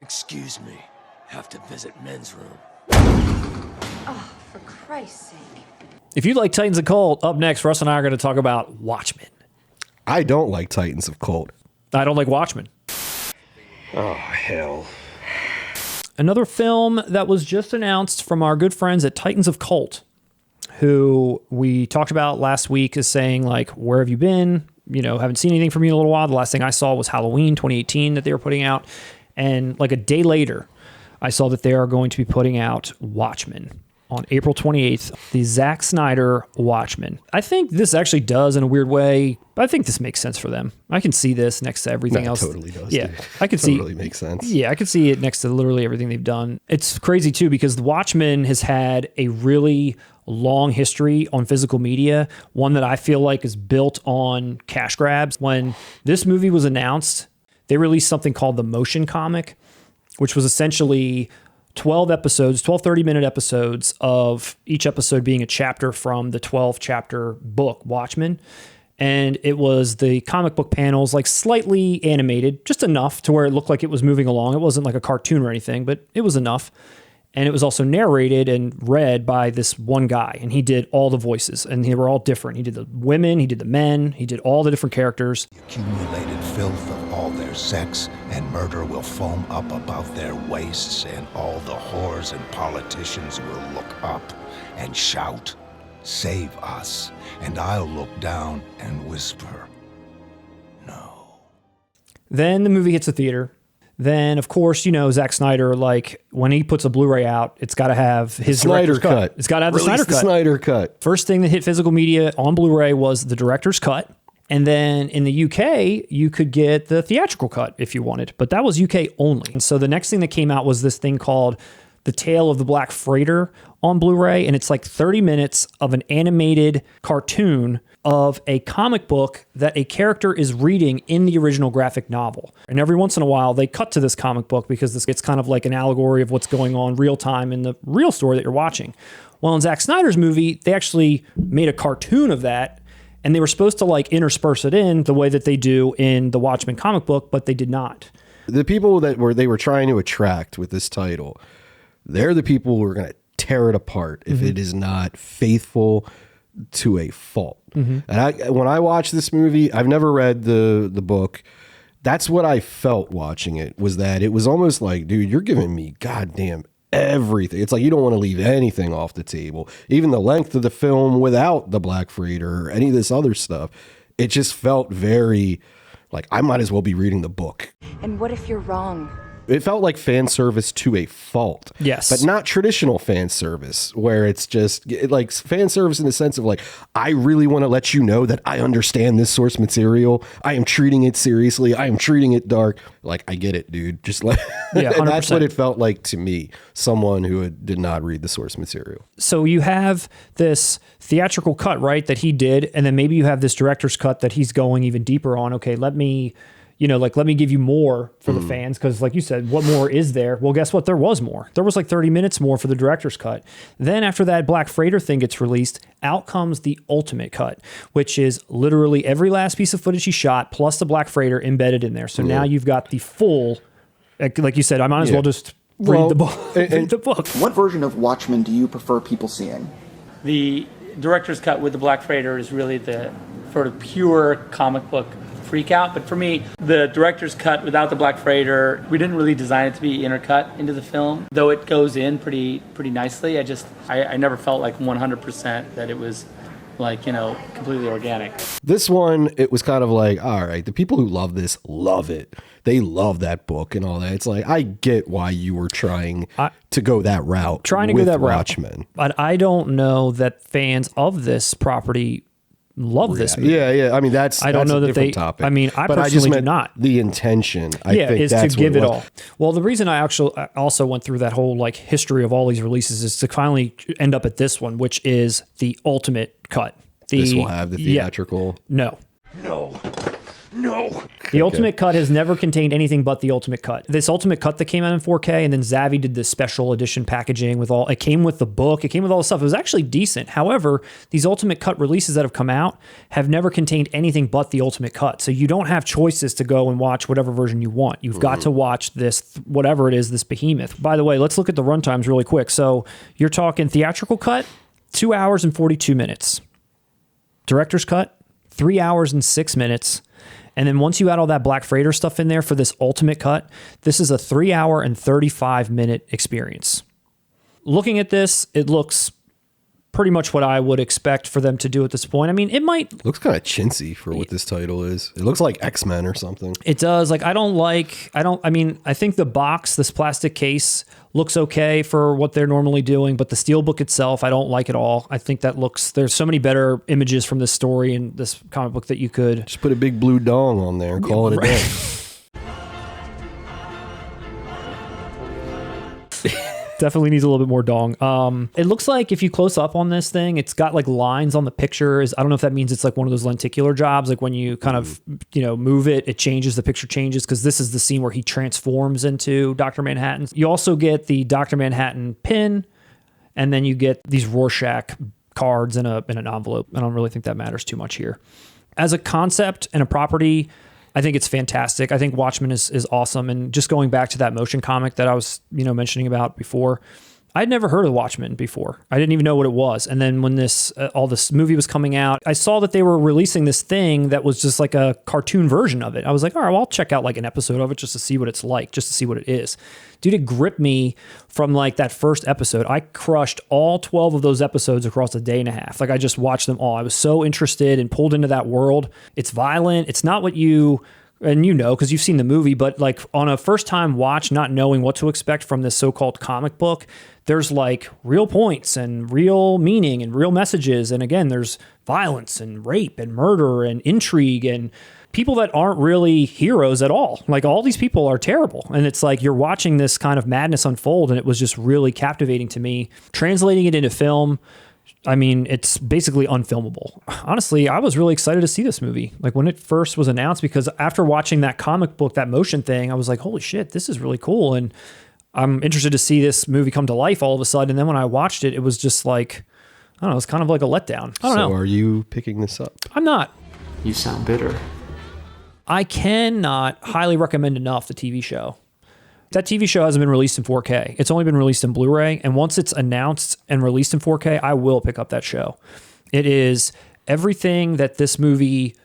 Excuse me. Have to visit men's room. Oh, for Christ's sake. If you like Titans of Cult, up next, Russ and I are going to talk about Watchmen. I don't like Titans of Cult. I don't like Watchmen. Oh, hell. Another film that was just announced from our good friends at Titans of Cult, who we talked about last week, is saying, like, where have you been? You know, haven't seen anything from you in a little while. The last thing I saw was Halloween 2018 that they were putting out. And like a day later, I saw that they are going to be putting out Watchmen on April 28th, the Zack Snyder Watchmen. I think this actually does in a weird way, but I think this makes sense for them. I can see this next to everything else. It totally does. Yeah, dude. I can see. Totally makes sense. Yeah, I could see it next to literally everything they've done. It's crazy too, because the Watchmen has had a really long history on physical media, one that I feel like is built on cash grabs. When this movie was announced, they released something called the Motion Comic, which was essentially 12 episodes, 12 30-minute episodes of each episode being a chapter from the 12-chapter book, Watchmen. And it was the comic book panels, like slightly animated, just enough to where it looked like it was moving along. It wasn't like a cartoon or anything, but it was enough. And it was also narrated and read by this one guy, and he did all the voices, and they were all different. He did the women, he did the men, he did all the different characters. The accumulated filth of all their sex and murder will foam up about their waists, and all the whores and politicians will look up and shout, "Save us!" And I'll look down and whisper, "No." Then the movie hits the theater. Then, of course, you know, Zack Snyder, like, when he puts a Blu-ray out, it's got to have his Snyder director's cut. It's got to have the Snyder cut. Snyder cut. First thing that hit physical media on Blu-ray was the director's cut. And then in the UK, you could get the theatrical cut if you wanted, but that was UK only. And so the next thing that came out was this thing called The Tale of the Black Freighter on Blu-ray. And it's like 30 minutes of an animated cartoon of a comic book that a character is reading in the original graphic novel. And every once in a while, they cut to this comic book because it's kind of like an allegory of what's going on real time in the real story that you're watching. Well, in Zack Snyder's movie, they actually made a cartoon of that, and they were supposed to like intersperse it in the way that they do in the Watchmen comic book, but they did not. The people that they were trying to attract with this title, they're the people who are going to tear it apart if it is not faithful to a fault. And when I watched this movie, I've never read the book. That's what I felt watching it, was that it was almost like, dude, you're giving me goddamn everything. It's like you don't want to leave anything off the table. Even the length of the film without the Black Freighter or any of this other stuff, it just felt very like I might as well be reading the book. And what if you're wrong? It felt like fan service to a fault. Yes. But not traditional fan service where it's just like fan service in the sense of like, I really want to let you know that I understand this source material. I am treating it seriously. I am treating it dark. Like, I get it, dude. Just like, Yeah, 100%. And that's what it felt like to me, someone who did not read the source material. So you have this theatrical cut, right, that he did, and then maybe you have this director's cut that he's going even deeper on. Okay, let me give you more for the fans, because like you said, what more is there? Well, guess what? There was more. There was like 30 minutes more for the director's cut. Then after that Black Freighter thing gets released, out comes the Ultimate Cut, which is literally every last piece of footage he shot plus the Black Freighter embedded in there. So now you've got the full, like you said, I might as well just read the book. Read the book. What version of Watchmen do you prefer people seeing? The director's cut with the Black Freighter is really the sort of pure comic book freak out. But for me, the director's cut without the Black Freighter, we didn't really design it to be intercut into the film, though it goes in pretty nicely. I never felt like 100% that it was like, you know, completely organic. This one, it was kind of like, all right, the people who love this love it. They love that book and all that. It's like, I get why you were trying to go that route. Trying to go that route. Watchmen. But I don't know that fans of this property love this movie. Yeah. I mean, I don't know that they. Topic. I mean, I but personally do not. The intention, I think, is that's to give what it all. Well, the reason I also went through that whole like history of all these releases is to finally end up at this one, which is the Ultimate Cut. This will have the theatrical. No. No. The Ultimate Cut has never contained anything but the Ultimate Cut. This Ultimate Cut that came out in 4K, and then Zavi did this special edition packaging with all, it came with the book, it came with all the stuff. It was actually decent. However, these Ultimate Cut releases that have come out have never contained anything but the Ultimate Cut. So you don't have choices to go and watch whatever version you want. You've got to watch this, whatever it is, this behemoth. By the way, let's look at the runtimes really quick. So you're talking theatrical cut, 2 hours and 42 minutes. Director's cut, 3 hours and 6 minutes. And then once you add all that Black Freighter stuff in there for this Ultimate Cut, this is a 3 hour and 35 minute experience. Looking at this, it looks pretty much what I would expect for them to do at this point. I mean, it might... Looks kind of chintzy for what this title is. It looks like X-Men or something. It does. Like, I think the box, this plastic case, looks okay for what they're normally doing, but the steelbook itself, I don't like at all. I think that looks... There's so many better images from this story and this comic book that you could... Just put a big blue dong on there and call it a day. Definitely needs a little bit more dong. It looks like if you close up on this thing, it's got like lines on the pictures. I don't know if that means it's like one of those lenticular jobs, like when you kind of, move it, it changes, the picture changes, because this is the scene where he transforms into Dr. Manhattan. You also get the Dr. Manhattan pin, and then you get these Rorschach cards in an envelope. I don't really think that matters too much here. As a concept and a property, I think it's fantastic. I think Watchmen is awesome. And just going back to that motion comic that I was, mentioning about before, I'd never heard of Watchmen before. I didn't even know what it was. And then when this all this movie was coming out, I saw that they were releasing this thing that was just like a cartoon version of it. I was like, all right, well, I'll check out like an episode of it just to see what it's like, just to see what it is. Dude, it gripped me from like that first episode. I crushed all 12 of those episodes across a day and a half. Like I just watched them all. I was so interested and pulled into that world. It's violent. It's not what you... And because you've seen the movie, but like on a first time watch, not knowing what to expect from this so-called comic book, there's like real points and real meaning and real messages. And again, there's violence and rape and murder and intrigue and people that aren't really heroes at all. Like all these people are terrible. And it's like you're watching this kind of madness unfold, and it was just really captivating to me. Translating it into film, I mean, it's basically unfilmable. Honestly, I was really excited to see this movie. Like when it first was announced, because after watching that comic book, that motion thing, I was like, holy shit, this is really cool. And I'm interested to see this movie come to life all of a sudden. And then when I watched it, it was just like, I don't know, it's kind of like a letdown. I don't know. So are you picking this up? I'm not. You sound bitter. I cannot highly recommend enough the TV show. That TV show hasn't been released in 4K. It's only been released in Blu-ray. And once it's announced and released in 4K, I will pick up that show. It is everything that this movie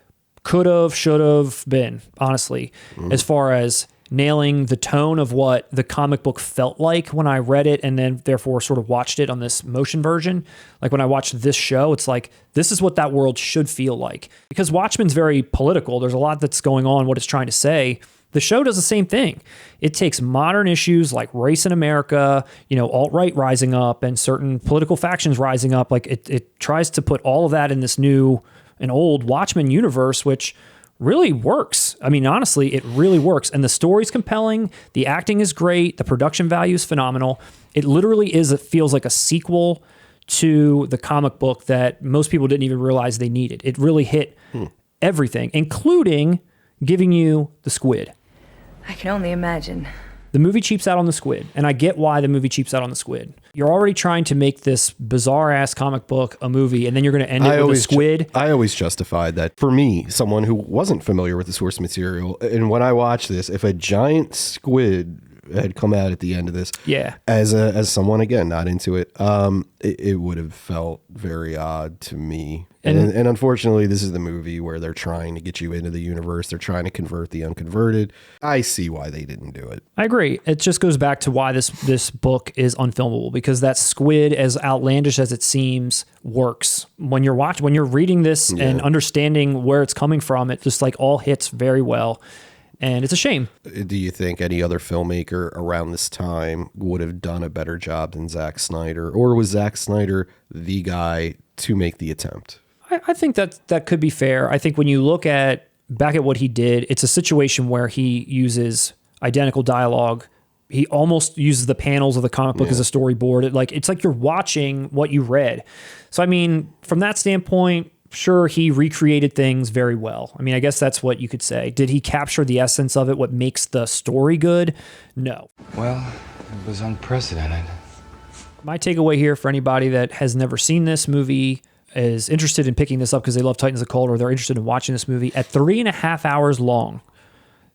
could have, should have been, honestly, as far as nailing the tone of what the comic book felt like when I read it and then therefore sort of watched it on this motion version. Like when I watched this show, it's like, this is what that world should feel like. Because Watchmen's very political. There's a lot that's going on, what it's trying to say. The show does the same thing. It takes modern issues like race in America, alt-right rising up and certain political factions rising up. Like it tries to put all of that in this new and old Watchmen universe, which really works. I mean, honestly, it really works. And the story's compelling. The acting is great. The production value is phenomenal. It literally is, it feels like a sequel to the comic book that most people didn't even realize they needed. It really hit everything, including giving you the squid. I can only imagine. The movie cheaps out on the squid, and I get why the movie cheaps out on the squid. You're already trying to make this bizarre-ass comic book a movie, and then you're going to end it with a squid. I always justified that. For me, someone who wasn't familiar with the source material, and when I watched this, if a giant squid had come out at the end of this, as someone, again, not into it, it would have felt very odd to me. And unfortunately, this is the movie where they're trying to get you into the universe. They're trying to convert the unconverted. I see why they didn't do it. I agree. It just goes back to why this book is unfilmable, because that squid, as outlandish as it seems, works. When you're reading this and understanding where it's coming from, it just like all hits very well. And it's a shame. Do you think any other filmmaker around this time would have done a better job than Zack Snyder? Or was Zack Snyder the guy to make the attempt? I think that could be fair. I think when you look back at what he did, it's a situation where he uses identical dialogue. He almost uses the panels of the comic book as a storyboard. It's like you're watching what you read. So, I mean, from that standpoint, sure, he recreated things very well. I mean, I guess that's what you could say. Did he capture the essence of it, what makes the story good? No. Well, it was unprecedented. My takeaway here for anybody that has never seen this movie, is interested in picking this up because they love Titans of the Cold, or they're interested in watching this movie at 3.5 hours long,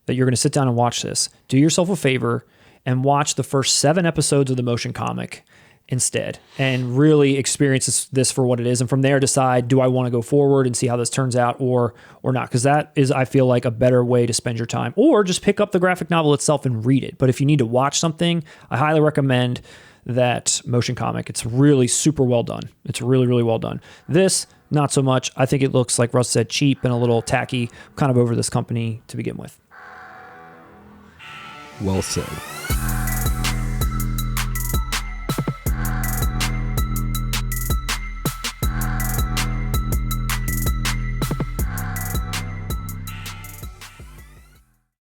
that you're going to sit down and watch this, do yourself a favor and watch the first 7 episodes of the motion comic instead, and really experience this for what it is. And from there, decide, do I want to go forward and see how this turns out or not? Because that is, I feel like, a better way to spend your time. Or just pick up the graphic novel itself and read it. But if you need to watch something, I highly recommend that motion comic. It's really super well done. It's really, really well done. This, not so much. I think it looks, like Russ said, cheap and a little tacky. Kind of over this company to begin with. Well said.